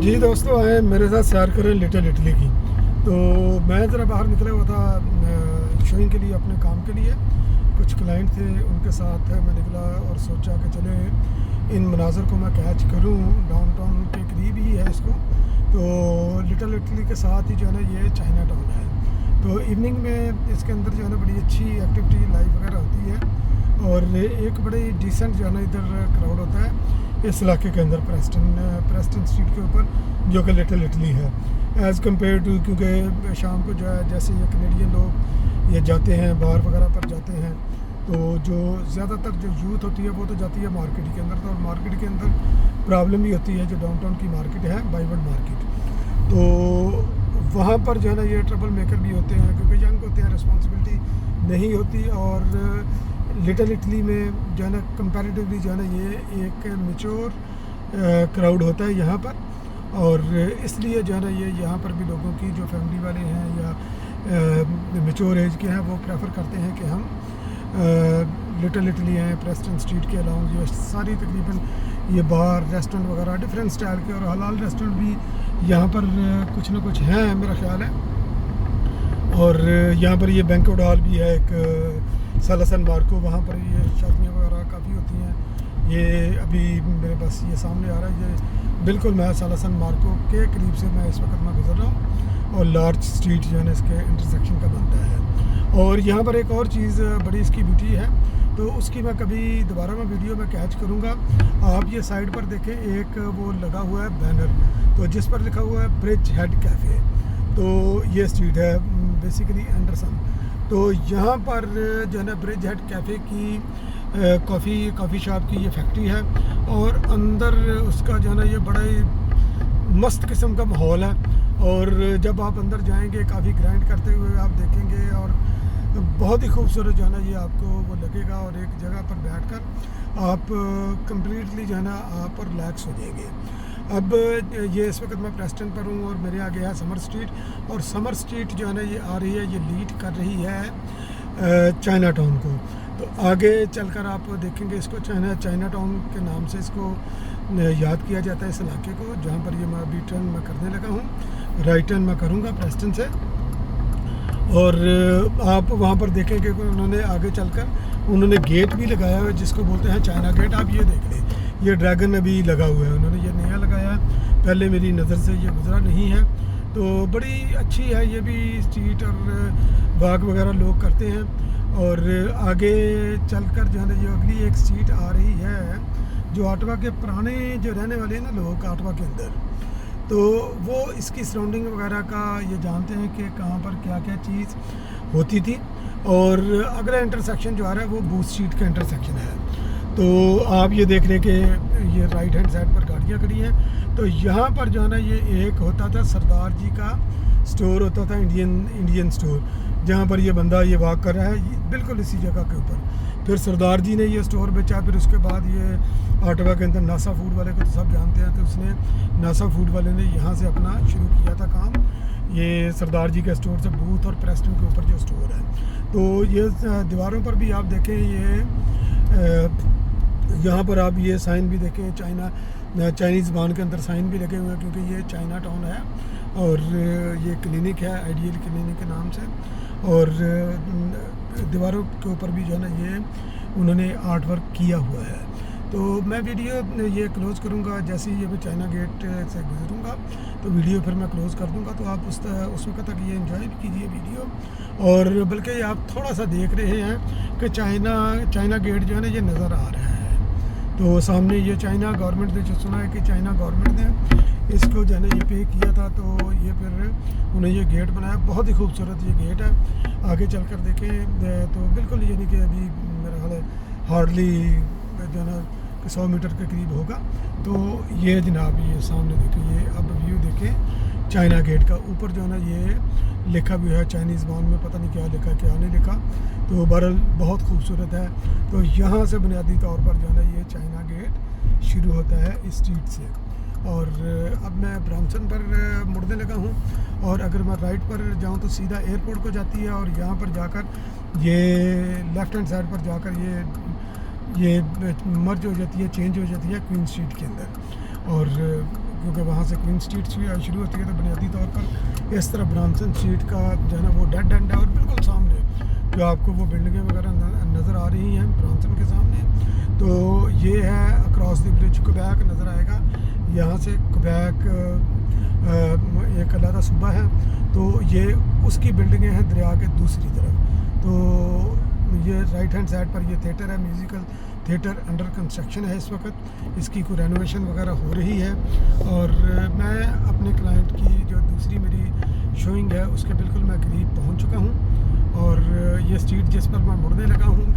जी दोस्तों आए मेरे साथ सैर करें लिटिल इटली की। तो मैं ज़रा बाहर निकला हुआ था शोइंग के लिए, अपने काम के लिए। कुछ क्लाइंट थे, उनके साथ मैं निकला और सोचा कि चले इन मनाज़र को मैं कैच करूं। डाउनटाउन के करीब ही है इसको। तो लिटिल इटली के साथ ही जो है ना ये चाइना टाउन है। तो इवनिंग में इसके अंदर जो है ना बड़ी अच्छी एक्टिविटी लाइव वगैरह होती है और एक बड़ी डिसेंट जो है ना इधर क्राउड होता है इस इलाके के अंदर, प्रेस्टन स्ट्रीट के ऊपर, जो कि लिटिल इटली है एज़ कम्पेयर टू। क्योंकि शाम को जो है जैसे ये कनेडियन लोग ये जाते हैं बार वगैरह पर जाते हैं, तो जो ज़्यादातर जो यूथ होती है वो तो जाती है मार्केट के अंदर। तो और मार्केट के अंदर प्रॉब्लम ही होती है जो डाउनटाउन की मार्केट है, बाईवर्ड मार्केट। तो वहाँ पर जो है ना ये ट्रबल मेकर भी होते हैं क्योंकि यंग होते हैं, रिस्पॉन्सिबिलिटी नहीं होती। और लिटिल इटली में जो है ना कंपैरेटिवली जो है ना ये एक मैच्योर क्राउड होता है यहाँ पर। और इसलिए जो है ना ये यहाँ पर भी लोगों की जो फैमिली वाले हैं या मैच्योर एज के हैं वो प्रेफर करते हैं कि हम लिटिल इटली हैं, प्रेस्टन स्ट्रीट के अलाउंग ये सारी तकरीबन ये बार रेस्टोरेंट वगैरह डिफरेंट स्टाइल के और हलाल रेस्टोरेंट भी यहाँ पर कुछ ना कुछ हैं मेरा ख्याल है। और यहाँ पर ये बैंक्वेट हॉल भी है एक सालासन मार्को, वहाँ पर ये शादियाँ वगैरह काफ़ी होती हैं। ये अभी मेरे पास ये सामने आ रहा है, ये बिल्कुल मैं सालासन मार्को के करीब से मैं इस वक्त मैं गुजर रहा हूँ और लार्ज स्ट्रीट जो है ना इसके इंटरसेक्शन का बनता है। और यहाँ पर एक और चीज़ बड़ी इसकी ब्यूटी है, तो उसकी मैं कभी दोबारा मैं वीडियो में कैच करूँगा। आप ये साइड पर देखें, एक वो लगा हुआ है बैनर, तो जिस पर लिखा हुआ है ब्रिज हेड कैफ़े। तो ये स्ट्रीट है बेसिकली एंडरसन। तो यहाँ पर जो है ना ब्रिज हेड कैफ़े की कॉफ़ी शॉप की ये फैक्ट्री है और अंदर उसका जो है ना ये बड़ा ही मस्त किस्म का माहौल है। और जब आप अंदर जाएंगे काफ़ी ग्राइंड करते हुए आप देखेंगे और बहुत ही खूबसूरत जो है ना ये आपको वो लगेगा। और एक जगह पर बैठकर आप कंप्लीटली जो है ना आप रिलैक्स हो जाएंगे। अब ये इस वक्त मैं प्रेस्टन पर हूँ और मेरे आगे है समर स्ट्रीट। और समर स्ट्रीट जो है ना ये आ रही है, ये लीड कर रही है चाइना टाउन को। तो आगे चलकर आप देखेंगे इसको चाइना टाउन के नाम से इसको याद किया जाता है इस इलाके को, जहाँ पर ये मैं अभी टर्न मैं करने लगा हूँ। राइट टर्न मैं करूँगा प्रेस्टन से। और आप वहाँ पर देखेंगे कि उन्होंने आगे चलकर उन्होंने गेट भी लगाया हुआ है जिसको बोलते हैं चाइना गेट। आप ये देख लें, ये ड्रैगन अभी लगा हुआ है, उन्होंने ये नया लगाया है, पहले मेरी नज़र से ये गुजरा नहीं है। तो बड़ी अच्छी है ये भी स्ट्रीट और बाग वगैरह लोग करते हैं। और आगे चलकर जो है ना ये अगली एक स्ट्रीट आ रही है जो आटवा के पुराने जो रहने वाले हैं ना लोग आटवा के अंदर, तो वो इसकी सराउंडिंग वगैरह का ये जानते हैं कि कहाँ पर क्या क्या चीज़ होती थी। और अगला इंटरसेक्शन जो आ रहा है वो बूथ स्ट्रीट का इंटरसेक्शन है। तो आप ये देख रहे कि ये राइट हैंड साइड पर गाड़ियाँ खड़ी हैं। तो यहाँ पर जो है ना ये एक होता था सरदार जी का स्टोर होता था, इंडियन स्टोर, जहाँ पर ये बंदा ये वॉक कर रहा है बिल्कुल इसी जगह के ऊपर। फिर सरदार जी ने ये स्टोर बेचा, फिर उसके बाद ये आटवा के अंदर नासा फूड वाले को तो सब जानते हैं, तो उसने नासा फूड वाले ने यहाँ से अपना शुरू किया था काम। ये सरदार जी के स्टोर से बूथ और प्रेस्टन के ऊपर जो स्टोर है, तो ये दीवारों पर भी आप देखें ये यहाँ पर आप ये साइन भी देखें, चाइनीज़ ज़बान के अंदर साइन भी लगे हुए हैं क्योंकि ये चाइना टाउन है। और ये क्लिनिक है आइडियल क्लिनिक के नाम से। और दीवारों के ऊपर भी जो है ना ये उन्होंने आर्ट वर्क किया हुआ है। तो मैं वीडियो ये क्लोज़ करूँगा जैसे ही ये मैं चाइना गेट से गुजरूँगा, तो वीडियो फिर मैं क्लोज़ कर दूँगा। तो आप उस वक्त तक ये एंजॉय भी कीजिए वीडियो। और बल्कि आप थोड़ा सा देख रहे हैं कि चाइना गेट जो है ना ये नज़र आ रहा है। तो सामने ये चाइना गवर्नमेंट ने जो सुना है कि चाइना गवर्नमेंट ने इसको जो है ना ये पे किया था, तो ये फिर उन्हें ये गेट बनाया। बहुत ही खूबसूरत ये गेट है। आगे चलकर देखें तो बिल्कुल ये नहीं कि अभी मेरा ख्याल है हार्डली जो है ना 100 मीटर के करीब होगा। तो ये जनाब ये सामने देखें, ये अब व्यू देखें चाइना गेट का। ऊपर जो है ना ये लिखा भी है चाइनीज़ ज़बान में, पता नहीं क्या लिखा क्या नहीं लिखा, तो बहरहाल बहुत खूबसूरत है। तो यहाँ से बुनियादी तौर पर जो है ना ये चाइना गेट शुरू होता है इस स्ट्रीट से। और अब मैं ब्रामसन पर मुड़ने लगा हूँ और अगर मैं राइट पर जाऊँ तो सीधा एयरपोर्ट को जाती है। और यहाँ पर जाकर ये लेफ़्ट हैंड साइड पर जाकर ये मर्ज हो जाती है, चेंज हो जाती है क्वीन स्ट्रीट के अंदर। और क्योंकि वहाँ से क्वीन स्ट्रीट शुरू होती है। तो बुनियादी तौर पर इस तरह ब्रांसन स्ट्रीट का जो है ना वो डेड एंड है, और बिल्कुल सामने जो आपको वो बिल्डिंगें वगैरह नज़र आ रही हैं ब्रांसन के सामने, तो ये है अक्रॉस द ब्रिज क्वेबेक नज़र आएगा। यहाँ से क्वेबेक एक अलग सूबा है, तो ये उसकी बिल्डिंगें हैं दरिया के दूसरी तरफ। तो ये राइट हैंड साइड पर ये थिएटर है, म्यूज़िकल थिएटर अंडर कंस्ट्रक्शन है इस वक्त, इसकी कोई रेनोवेशन वगैरह हो रही है। और मैं अपने क्लाइंट की जो दूसरी मेरी शोइंग है उसके बिल्कुल मैं करीब पहुंच चुका हूं, और ये स्ट्रीट जिस पर मैं मुड़ने लगा हूं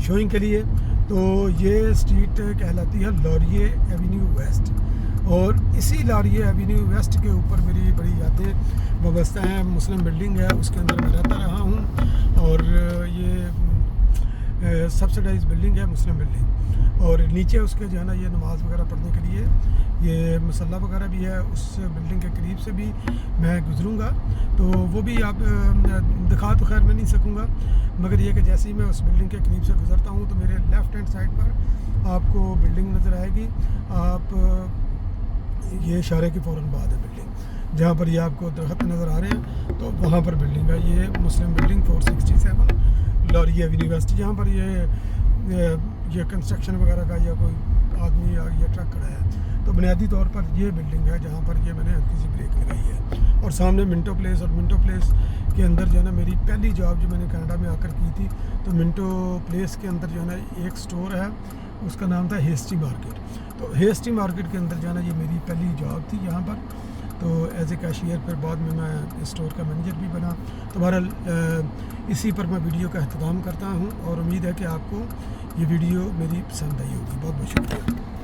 शोइंग के लिए, तो ये स्ट्रीट कहलाती है लॉरिए एवेन्यू वेस्ट। और इसी लॉरिए एवेन्यू वेस्ट के ऊपर मेरी बड़ी यादें वाबस्ता हैं। मुस्लिम बिल्डिंग है, उसके अंदर मैं रहता रहा हूँ, और ये सब्सिडाइज बिल्डिंग है मुस्लिम बिल्डिंग। और नीचे उसके जो है ना ये नमाज़ वगैरह पढ़ने के लिए ये मसल्ला वगैरह भी है। उस बिल्डिंग के करीब से भी मैं गुज़रूँगा, तो वो भी आप दिखा तो खैर मैं नहीं सकूँगा, मगर ये कि जैसे ही मैं उस बिल्डिंग के करीब से गुज़रता हूँ तो मेरे लेफ़्ट हैंड साइड पर आपको बिल्डिंग नज़र आएगी। आप ये इशारे के फ़ौरन बाद है बिल्डिंग, जहाँ पर ये आपको दरख्त नज़र आ रहे हैं, तो वहाँ पर बिल्डिंग है ये मुस्लिम बिल्डिंग 467 लॉरिए एवेन्यू वेस्ट, जहाँ पर ये कंस्ट्रक्शन वगैरह का या कोई आदमी या ये ट्रक खड़ा है। तो बुनियादी तौर पर ये बिल्डिंग है जहाँ पर ये मैंने हल्की सी ब्रेक लगाई है। और सामने मिंटो प्लेस, और मिंटो प्लेस के अंदर जो है ना मेरी पहली जॉब जो मैंने कनाडा में आकर की थी, तो मिंटो प्लेस के अंदर जो है ना एक स्टोर है, उसका नाम था हेस्टी मार्केट। तो हेस्टी मार्केट के अंदर जो है ना ये मेरी पहली जॉब थी यहाँ पर, तो एज ए कैशियर। फिर बाद में मैं स्टोर का मैनेजर भी बना। तो बहरहाल इसी पर मैं वीडियो का अख्ताम करता हूँ, और उम्मीद है कि आपको ये वीडियो मेरी पसंद आई होगी। बहुत बहुत शुक्रिया।